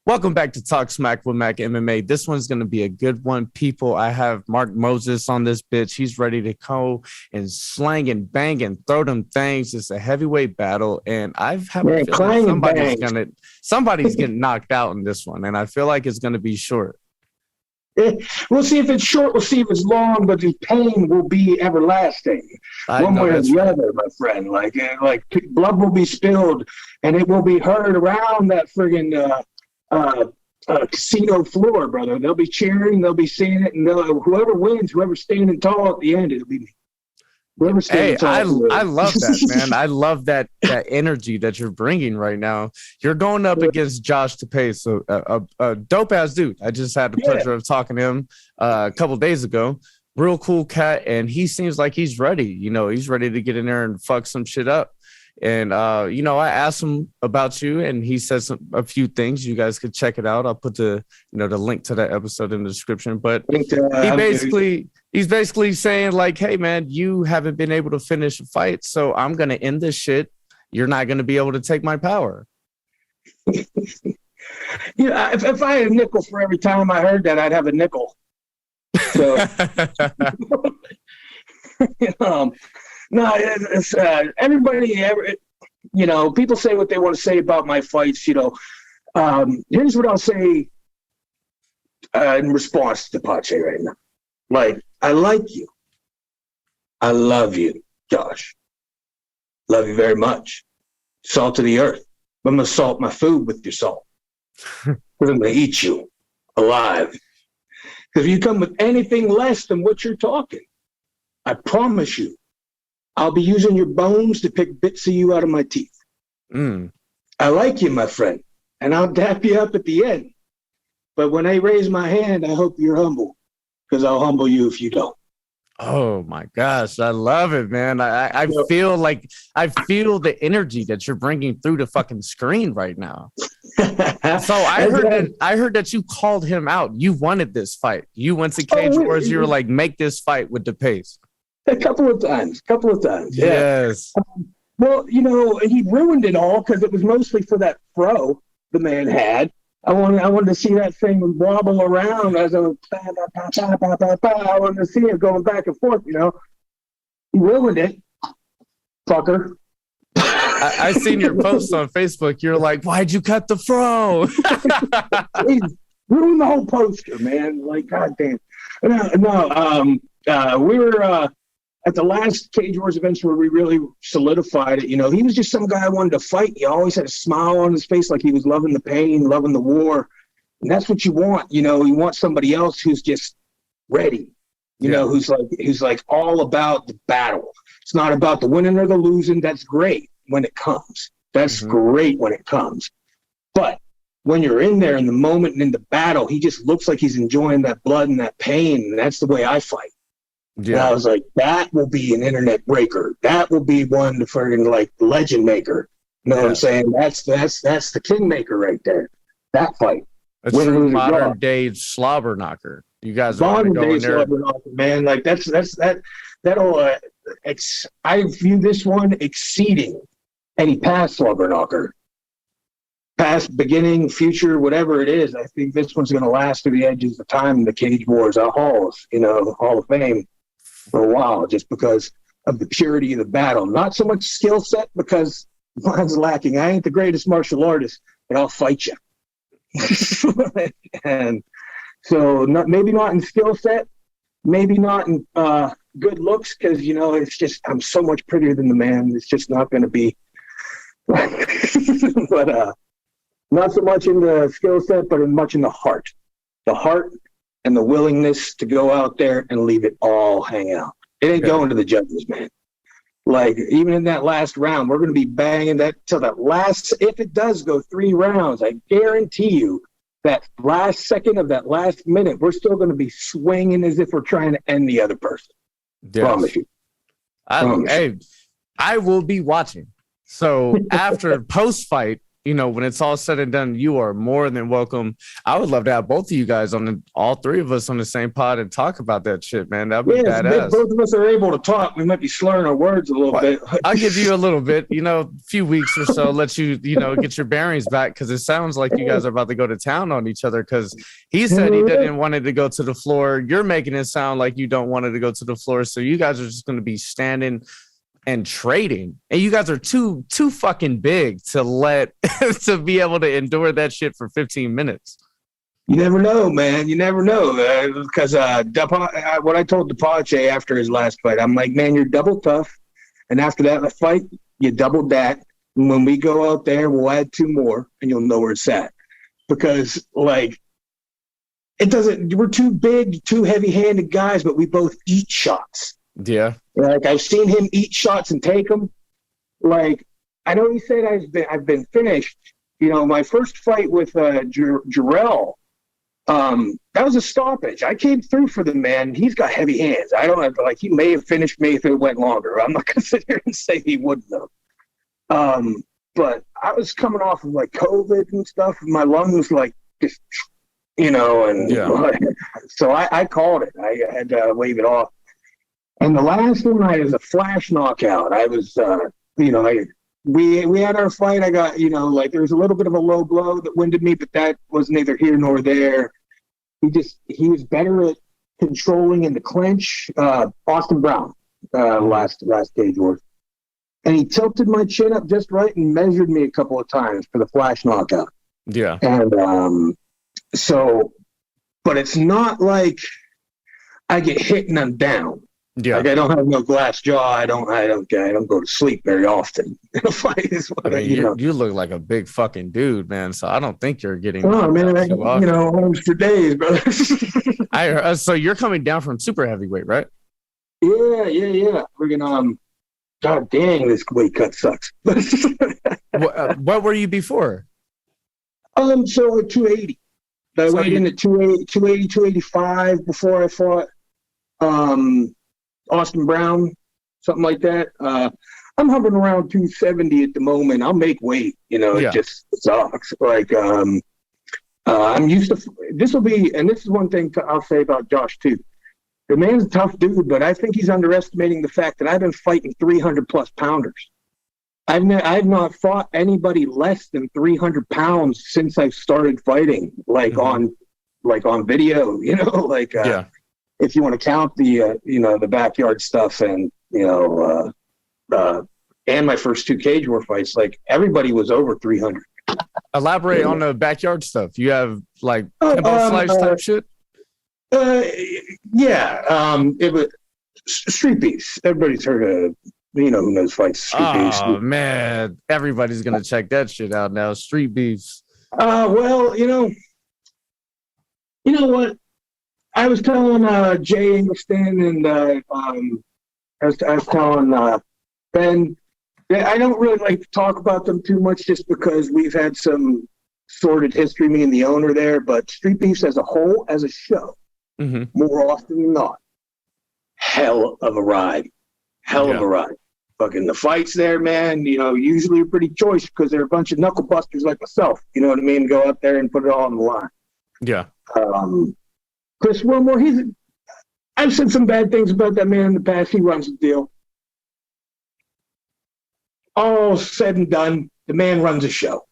Welcome back to Talk Smack with Mac MMA. This one's going to be a good one, people. I have Mark Moses on this bitch. He's ready to go and slang and bang and throw them things. It's a heavyweight battle, and I've had a feeling somebody's getting knocked out in this one, and I feel like it's going to be short. We'll see if it's short. We'll see if it's long, but the pain will be everlasting, one way or the other, my friend. Like blood will be spilled, and it will be heard around that friggin' casino floor, brother. They'll be cheering, they'll be seeing it, and whoever wins, whoever's standing tall at the end, it'll be me. I love that, man. I love that energy that you're bringing right now. You're going up against Josh Depace, a dope ass dude. I just had the pleasure of talking to him a couple days ago. Real cool cat, and he seems like he's ready. You know, he's ready to get in there and fuck some shit up. And I asked him about you, and he says a few things. You guys could check it out. I'll put the link to that episode in the description. But he's basically saying like, "Hey, man, you haven't been able to finish a fight, so I'm gonna end this shit. You're not gonna be able to take my power." If I had a nickel for every time I heard that, I'd have a nickel. So, no, it's everybody. People say what they want to say about my fights. Here's what I'll say in response to Pache right now. Like, I like you. I love you, Josh. Love you very much. Salt of the earth. I'm going to salt my food with your salt. I'm going to eat you alive. Because if you come with anything less than what you're talking, I promise you, I'll be using your bones to pick bits of you out of my teeth. I like you, my friend, and I'll dap you up at the end. But when I raise my hand, I hope you're humble, because I'll humble you if you don't. Oh my gosh, I love it, man. I feel the energy that you're bringing through the fucking screen right now. So I heard that you called him out. You wanted this fight. You went to Cage Wars. You were like, make this fight with Depace. A couple of times. Yes. Well, he ruined it all because it was mostly for that throw the man had. I wanted to see that thing wobble around as I was. I wanted to see it going back and forth. He ruined it, fucker. I seen your post on Facebook. You're like, why'd you cut the throw? He ruined the whole poster, man. Like, goddamn. We were at the last Cage Wars events where we really solidified it. He was just some guy I wanted to fight. He always had a smile on his face, like he was loving the pain, loving the war. And that's what you want. You want somebody else who's just ready, who's like all about the battle. It's not about the winning or the losing. That's great when it comes. That's great when it comes. But when you're in there in the moment and in the battle, he just looks like he's enjoying that blood and that pain. And that's the way I fight. Yeah. And I was like, that will be an internet breaker. That will be one for like legend maker. You know what I'm saying? That's the kingmaker right there. That fight. It's a modern day slobber knocker. You guys are going to go in there, man. Like that'll. I view this one exceeding any past slobber knocker. Past, beginning, future, whatever it is. I think this one's going to last to the edges of time in the Cage Wars, halls, Hall of Fame for a while, just because of the purity of the battle. Not so much skill set, because mine's lacking. I ain't the greatest martial artist, but I'll fight you. And so maybe not in skill set, maybe not in good looks, because, it's just, I'm so much prettier than the man. It's just not going to be. But not so much in the skill set, but much in the heart. The heart and the willingness to go out there and leave it all hang out. It ain't going to the judges, man. Like, even in that last round, we're going to be banging that till that last, if it does go 3 rounds, I guarantee you that last second of that last minute, we're still going to be swinging as if we're trying to end the other person. Yes. Promise you. I will be watching. So after post-fight, when it's all said and done, you are more than welcome. I would love to have both of you guys all three of us on the same pod and talk about that shit, man. That'd be badass. If both of us are able to talk, we might be slurring our words a little bit. I'll give you a little bit, a few weeks or so, let you, get your bearings back, because it sounds like you guys are about to go to town on each other, because he said he didn't want it to go to the floor. You're making it sound like you don't want it to go to the floor. So you guys are just going to be standing and trading, and you guys are too fucking big to be able to endure that shit for 15 minutes. You never know, man. You never know, because what I told Depace after his last fight, I'm like, man, you're double tough, and after that fight, you doubled that. And when we go out there, we'll add 2 more, and you'll know where it's at, because it doesn't. We're too big, too heavy-handed guys, but we both eat shots. Yeah. I've seen him eat shots and take them. I know he said I've been finished. My first fight with Jarrell, that was a stoppage. I came through for the man. He's got heavy hands. I don't have he may have finished me if it went longer. I'm not gonna sit here and say he wouldn't have. But I was coming off of COVID and stuff. And my lungs just and so I called it. I had to wave it off. And the last one, I was a flash knockout. I was, we had our fight. I got, there was a little bit of a low blow that winded me, but that was neither here nor there. He was better at controlling in the clinch. Austin Brown, last Cage Wars. And he tilted my chin up just right and measured me a couple of times for the flash knockout. Yeah. And but it's not like I get hit and I'm down. Yeah, I don't have no glass jaw. I don't go to sleep very often. You look like a big fucking dude, man. So I don't think you're getting. Oh man, homes for days, brother. So you're coming down from super heavyweight, right? Yeah. Friggin' God dang, this weight cut sucks. What were you before? So 280. I weighed in at 280, 285 before I fought. Austin Brown, something like that. I'm hovering around 270 at the moment. I'll make weight, it just sucks. I'm used to this is one thing I'll say about Josh too. The man's a tough dude, but I think he's underestimating the fact that I've been fighting 300 plus pounders. I've not fought anybody less than 300 pounds since I've started fighting, on video, if you want to count the backyard stuff and my first 2 Cage War fights, everybody was over 300. Elaborate on the backyard stuff. You have Kimbo Slice type shit. It was Street Beefs. Everybody's heard of, who knows fights. Street Beefs. Oh man, everybody's gonna check that shit out now. Street Beefs. Well, you know what? I was telling Jay Ingliston and I was telling Ben. I don't really like to talk about them too much, just because we've had some sordid history, me and the owner there. But Street Beefs as a whole, as a show, more often than not, hell of a ride. Fucking the fights there, man. Usually are pretty choice because they're a bunch of knuckle busters like myself. You know what I mean? Go out there and put it all on the line. Yeah. Chris Wilmore, I've said some bad things about that man in the past. He runs the deal. All said and done, the man runs a show.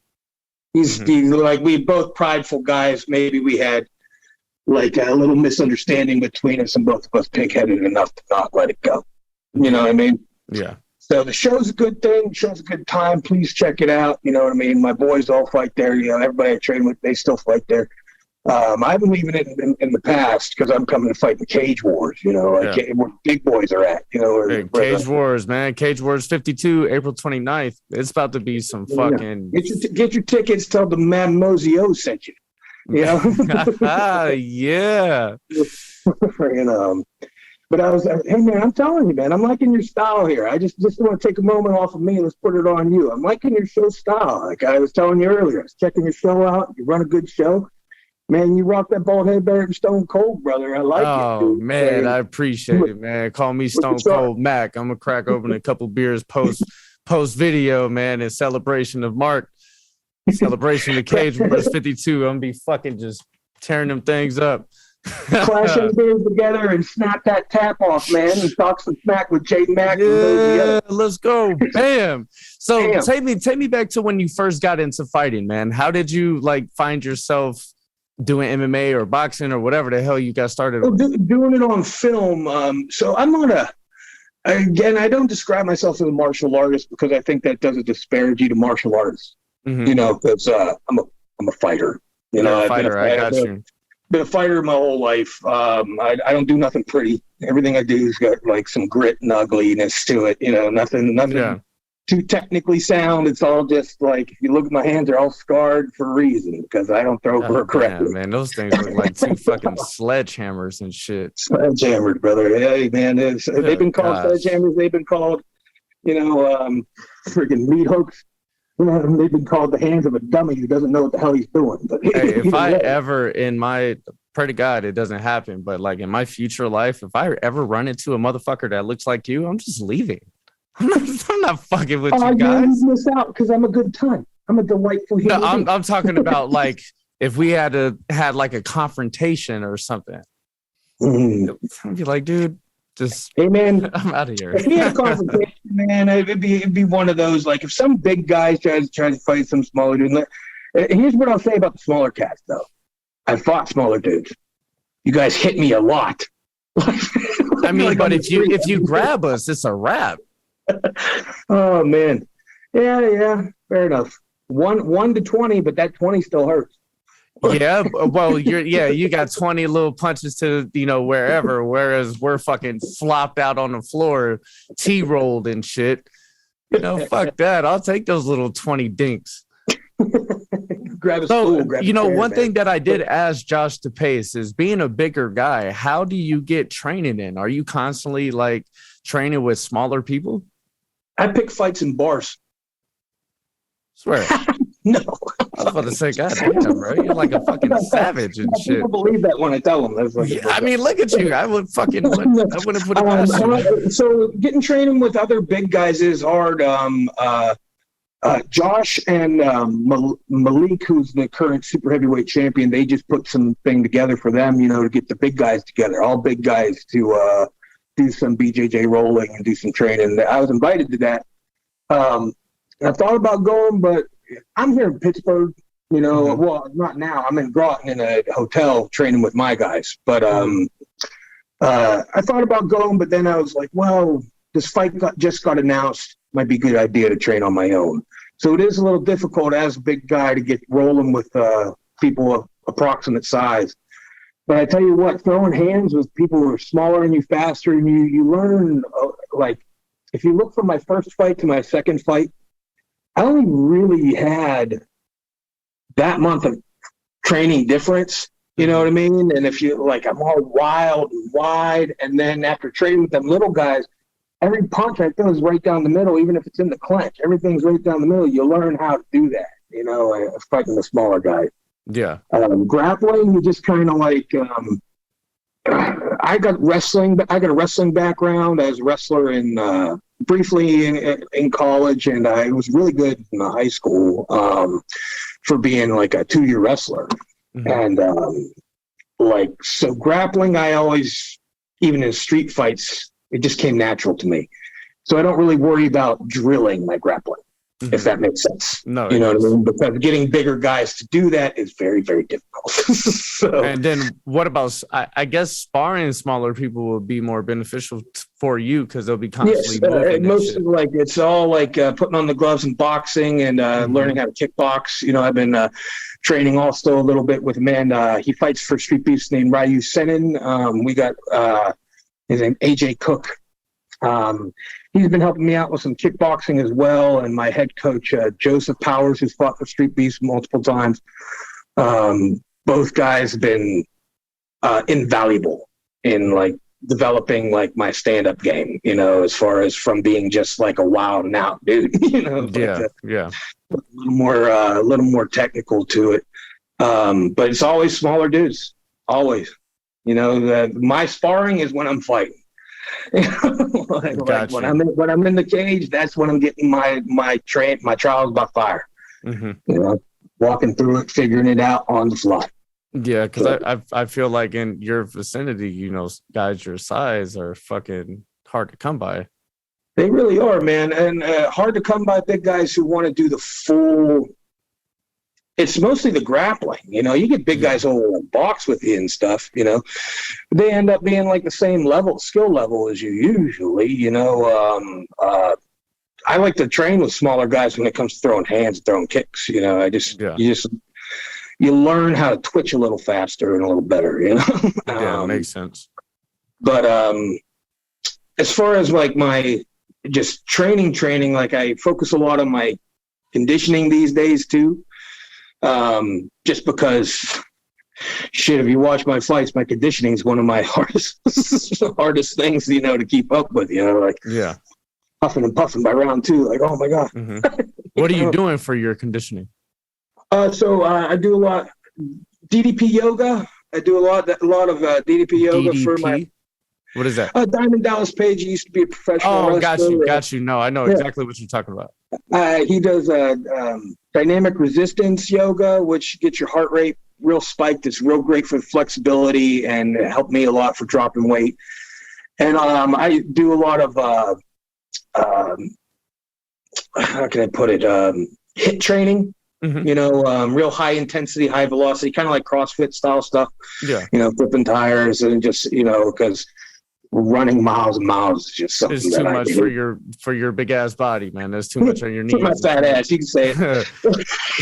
He's we both prideful guys. Maybe we had a little misunderstanding between us, and both of us pig-headed enough to not let it go. You know what I mean? Yeah. So the show's a good thing. The show's a good time. Please check it out. You know what I mean? My boys all fight there. Everybody I train with, they still fight there. I've been leaving it in the past because I'm coming to fight the Cage Wars, where big boys are at, Cage Wars, man. Cage Wars 52, April 29th. It's about to be some fucking... Get your tickets, tell the man Mosio sent you. Yeah. But I was, hey man, I'm telling you, man, I'm liking your style here. I just want to take a moment off of me and let's put it on you. I'm liking your show style. Like I was telling you earlier, I was checking your show out. You run a good show. Man, you rock that bald head better than Stone Cold, brother. I like it. Oh, man, I appreciate it, man. Call me Stone Cold Mac. I'm going to crack open a couple beers post video, man, in celebration of Mark. Celebration of the Cage Wars 52. I'm gonna be fucking just tearing them things up. Clashing beers together and snap that tap off, man. And talk some smack with J Mac. Yeah, let's go. Bam. So Bam. take me back to when you first got into fighting, man. How did you like find yourself doing MMA or boxing or whatever the hell you got started with? Doing it on film. So I'm not I don't describe myself as a martial artist because I think that does a disparity to martial artists. Mm-hmm. You know, because I'm a fighter. You know, I got you. Been a fighter my whole life. I don't do nothing pretty. Everything I do has got like some grit and ugliness to it. You know, nothing too technically sound. It's all just like, if you look at my hands, they're all scarred for a reason because I don't throw correctly. Man, those things look like two fucking sledgehammers and shit. Sledgehammers, brother. Hey, man, they've been called sledgehammers. They've been called, freaking meat hooks. They've been called the hands of a dummy who doesn't know what the hell he's doing. But hey, if I ever pray to God it doesn't happen, but like in my future life, if I ever run into a motherfucker that looks like you, I'm just leaving. I'm not fucking with you guys. You miss out because I'm a good time. I'm a delightful human being. I'm talking about like if we had like a confrontation or something. I'd be like, dude, just hey man, I'm out of here. If we had a confrontation, man, it'd be one of those, like if some big guys try to fight some smaller dude. Here's what I'll say about the smaller cats though. I fought smaller dudes. You guys hit me a lot. I mean, like, but if you grab us, it's a wrap. Oh man. Yeah, fair enough. 1 to 20, but that 20 still hurts. Yeah, well, you got 20 little punches to wherever, whereas we're fucking flopped out on the floor, T-rolled and shit. Fuck that. I'll take those little 20 dinks. Grab a stool, grab a chair, one thing that I did ask Josh Depace is, being a bigger guy, how do you get training in? Are you constantly like training with smaller people? I pick fights in bars. Swear. No. I was about to say, God damn, bro. You're like a fucking savage and shit. People believe that when I tell them. That's like, I mean, look at you. I wouldn't put it past you. So getting training with other big guys is hard. Josh and Malik, who's the current super heavyweight champion, they just put something together for them, to get the big guys together, all big guys to do some BJJ rolling and do some training. I was invited to that. I thought about going, but I'm here in Pittsburgh, well, not now. I'm in Groton in a hotel training with my guys. But I thought about going, but then I was like, well, this fight just got announced. Might be a good idea to train on my own. So it is a little difficult as a big guy to get rolling with people of approximate size. But I tell you what, throwing hands with people who are smaller than you, faster, and you learn, like, if you look from my first fight to my second fight, I only really had that month of training difference, you know what I mean? And if you, like, I'm all wild and wide, and then after training with them little guys, every punch I throw is right down the middle, even if it's in the clinch. Everything's right down the middle. You learn how to do that, fighting the smaller guy. Yeah. Grappling, you just kind of like, I got a wrestling background. I was a wrestler briefly in college, and I was really good in high school for being like a 2-year wrestler. Mm-hmm. And so grappling, I always, even in street fights, it just came natural to me. So I don't really worry about drilling my grappling, if that makes sense. No, you know what I mean? Because getting bigger guys to do that is very, very difficult. So, and then what about, I guess sparring smaller people will be more beneficial for you because they'll be constantly moving. Mostly like, it's all like putting on the gloves and boxing and learning how to kickbox. I've been training also a little bit with a man. He fights for Street Beefs named Ryu Senin. We got his name AJ Cook. He's been helping me out with some kickboxing as well, and my head coach Joseph Powers, who's fought for Street Beefs multiple times. Both guys have been invaluable in like developing like my stand-up game, as far as from being just like a wild and out dude, a little more technical to it. But it's always smaller dudes, always. My sparring is when I'm fighting. Like when I'm in the cage, that's when I'm getting my trials by fire. walking through it, figuring it out on the fly. Yeah, because I feel like in your vicinity, you know, guys your size are fucking hard to come by. They really are, man, and hard to come by big guys who want to do the full. It's mostly the grappling, you know. You get big guys who will box with you and stuff, you know. They end up being like the same skill level as you usually, you know. I like to train with smaller guys when it comes to throwing hands and throwing kicks, you know. You learn how to twitch a little faster and a little better, you know. Yeah, makes sense. But as far as like my just training, like I focus a lot on my conditioning these days too. Just because shit, if you watch my fights, my conditioning is one of my hardest things, you know, to keep up with, you know, like huffing and puffing by round 2, like, oh my God. What are you doing for your conditioning? So I do a lot DDP yoga. I do a lot of DDP yoga for my. What is that? Diamond Dallas Page used to be a professional wrestler. Got you. No, I know exactly what you're talking about. He does dynamic resistance yoga, which gets your heart rate real spiked. It's real great for flexibility and it helped me a lot for dropping weight. And I do a lot of, how can I put it, HIIT training. You know, real high intensity, high velocity, kind of like CrossFit style stuff. Yeah. You know, flipping tires and just, you know, because running miles and miles is just something it's too much for your big ass body, man. There's too much on your knees. For my fat ass, you can say it.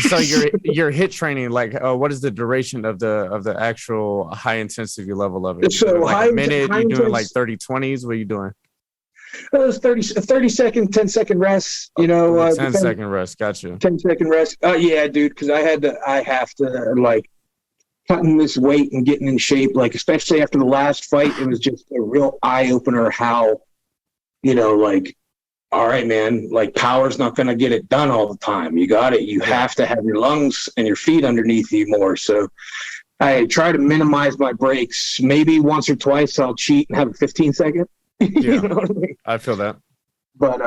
So your HIIT training, like, what is the duration of the actual high intensity level of it? So like a minute, you doing like 30-20s? What are you doing? It was 30 second, 10-second rest, you know. 10-second rest, gotcha. 10-second rest. Yeah, dude, because I have to like cutting this weight and getting in shape, like especially after the last fight, it was just a real eye opener how, you know, like, all right, man, like power's not going to get it done all the time. You got it. You have to have your lungs and your feet underneath you more. So I try to minimize my breaks. Maybe once or twice I'll cheat and have a 15-second. You know what I mean? I feel that. But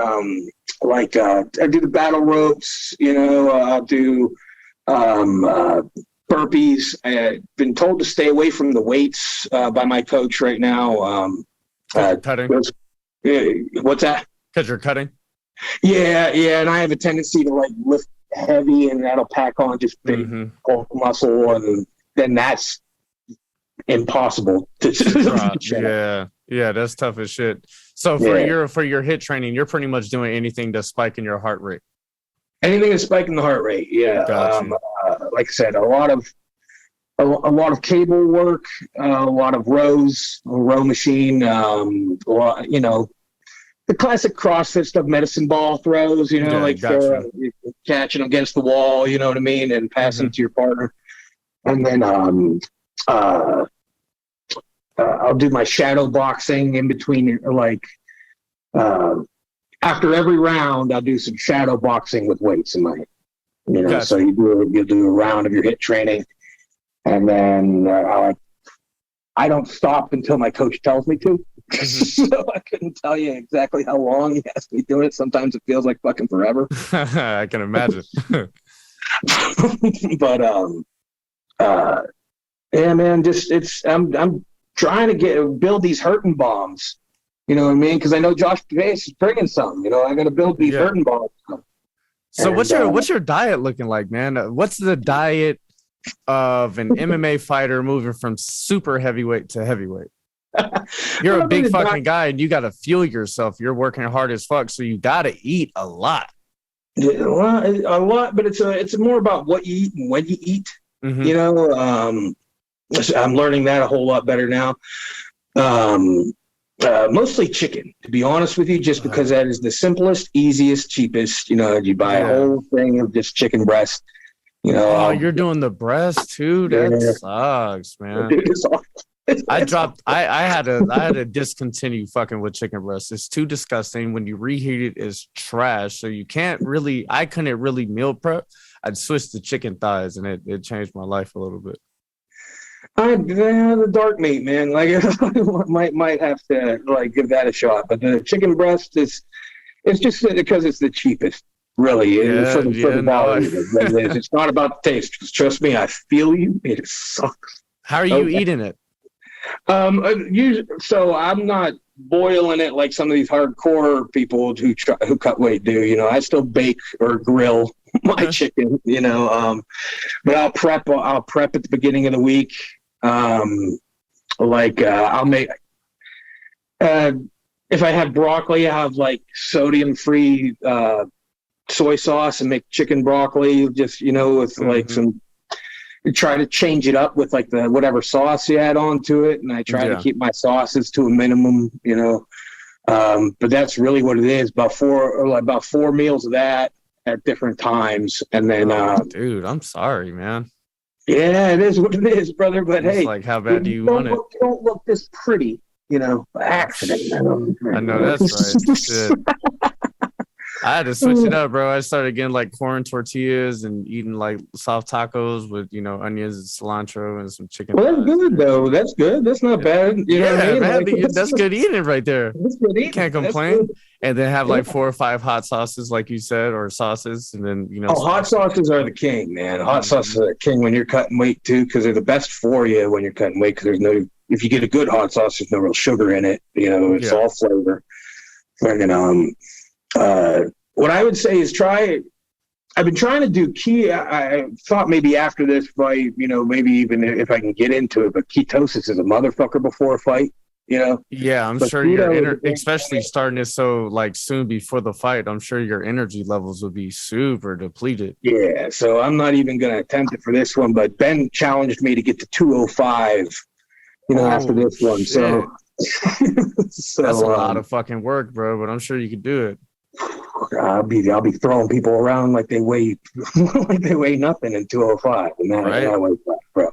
like I do the battle ropes, you know, I'll do burpees. I've been told to stay away from the weights by my coach right now. Cutting. What's that? Because you're cutting. Yeah, and I have a tendency to like lift heavy, and that'll pack on just big bulk muscle, and then that's impossible to drop. Yeah, that's tough as shit. So for your HIIT training, you're pretty much doing anything to spike in your heart rate. Anything that's spiking the heart rate, yeah. Like I said, a lot of cable work, a lot of rows, a row machine, a lot, you know, the classic CrossFit stuff, medicine ball throws, you know, catching against the wall, you know what I mean, and passing to your partner. And then I'll do my shadow boxing in between, like after every round, I'll do some shadow boxing with weights in my, you know. So you do a round of your HIIT training, and then I don't stop until my coach tells me to. So I couldn't tell you exactly how long he has me doing it. Sometimes it feels like fucking forever. I can imagine. But yeah, man, I'm trying to build these hurting bombs. You know what I mean? Because I know Josh Depace is bringing some. You know, I got to build these hurting bombs. So what's your diet looking like, man? What's the diet of an MMA fighter moving from super heavyweight to heavyweight? You're a big fucking guy, and you got to fuel yourself. You're working hard as fuck, so you got to eat a lot. Yeah, a lot, but it's more about what you eat and when you eat. You know, I'm learning that a whole lot better now. Mostly chicken, to be honest with you, just because that is the simplest, easiest, cheapest. You know, you buy a whole thing of just chicken breast. You know, you're doing the breast too. That sucks, man. Dude, it's awful. I had to discontinue fucking with chicken breast. It's too disgusting. When you reheat it, it's trash. So I couldn't really meal prep. I'd switch to chicken thighs, and it changed my life a little bit. The dark meat, man. Like, might have to like give that a shot. But the chicken breast it's just because it's the cheapest. Really, Yeah, for the quality. It's not about the taste. Trust me, I feel you. It sucks. How are you eating it? So I'm not boiling it like some of these hardcore people who cut weight do. You know, I still bake or grill my chicken. You know, but I'll prep at the beginning of the week. I'll make. If I have broccoli, I have like sodium-free soy sauce and make chicken broccoli. Just with like some. Try to change it up with like the whatever sauce you add on to it, and I try to keep my sauces to a minimum. But that's really what it is. About four meals of that at different times, and then. Dude, I'm sorry, man. Yeah, it is what it is, brother. But it's hey, like how bad do you want it? You don't look this pretty, by accident. I know that's right. Shit. I had to switch it up, bro. I started getting like corn tortillas and eating like soft tacos with, onions and cilantro and some chicken. Well, that's good though. That's good. That's not bad. You know what I mean? Man, that's good eating right there. That's good eating. Can't complain. And then have like 4 or 5 hot sauces, like you said, or sauces, and then hot sauces are the king, man. Hot sauces are the king when you're cutting weight too, because they're the best for you when you're cutting weight. Because if you get a good hot sauce, there's no real sugar in it. It's all flavor. What I would say is I've been trying to do I thought maybe after this fight, maybe even if I can get into it, but ketosis is a motherfucker before a fight, Yeah, I'm sure your especially starting this so like soon before the fight, I'm sure your energy levels will be super depleted. Yeah, so I'm not even going to attempt it for this one, but Ben challenged me to get to 205, after this one. Shit. So that's a lot of fucking work, bro, but I'm sure you could do it. I'll be throwing people around like they weigh nothing in 205, and then I weigh that, bro.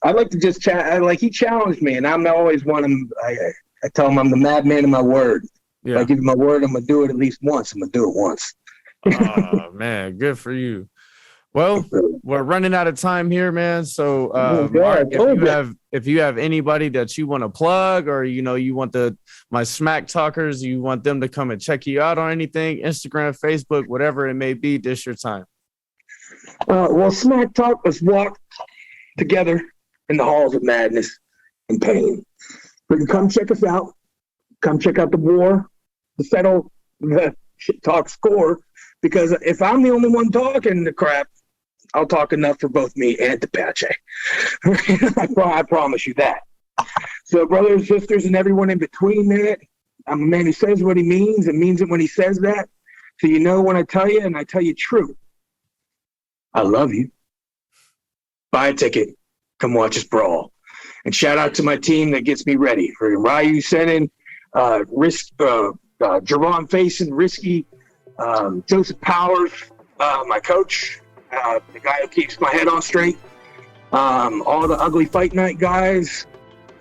I'd like to just chat. Like he challenged me, and I'm always one. I tell him I'm the madman of my word. Yeah. If I give you my word, I'm gonna do it at least once. I'm gonna do it once. Oh man, good for you. Well, we're running out of time here, man. So, Mark, if you have anybody that you want to plug, or you want my smack talkers, you want them to come and check you out on anything, Instagram, Facebook, whatever it may be, this your time. Well, smack talk, let's walk together in the halls of madness and pain. But you come check us out. Come check out the war, the settle, the shit talk score. Because if I'm the only one talking the crap, I'll talk enough for both me and Depace. I promise you that. So, brothers, sisters, and everyone in between that, I'm a man who says what he means and means it when he says that. So when I tell you, and I tell you true, I love you. Buy a ticket. Come watch us brawl. And shout out to my team that gets me ready. For Ryu Senin, Jerron Faison, Risky, Joseph Powers, my coach, the guy who keeps my head on straight, all the ugly fight night guys.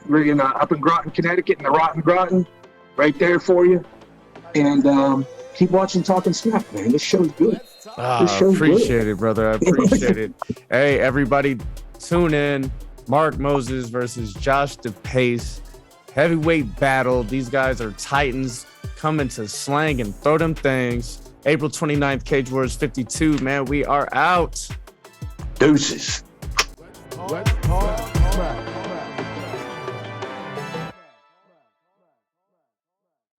We're up in Groton, Connecticut, in the Rotten Groton, right there for you. And keep watching Talking Smack, man. This show's good. Appreciate it, brother. I appreciate it. Hey, everybody, tune in. Mark Moses versus Josh Depace. Heavyweight battle. These guys are titans coming to slang and throw them things. April 29th, Cage Wars 52. Man, we are out. Deuces. Let's talk.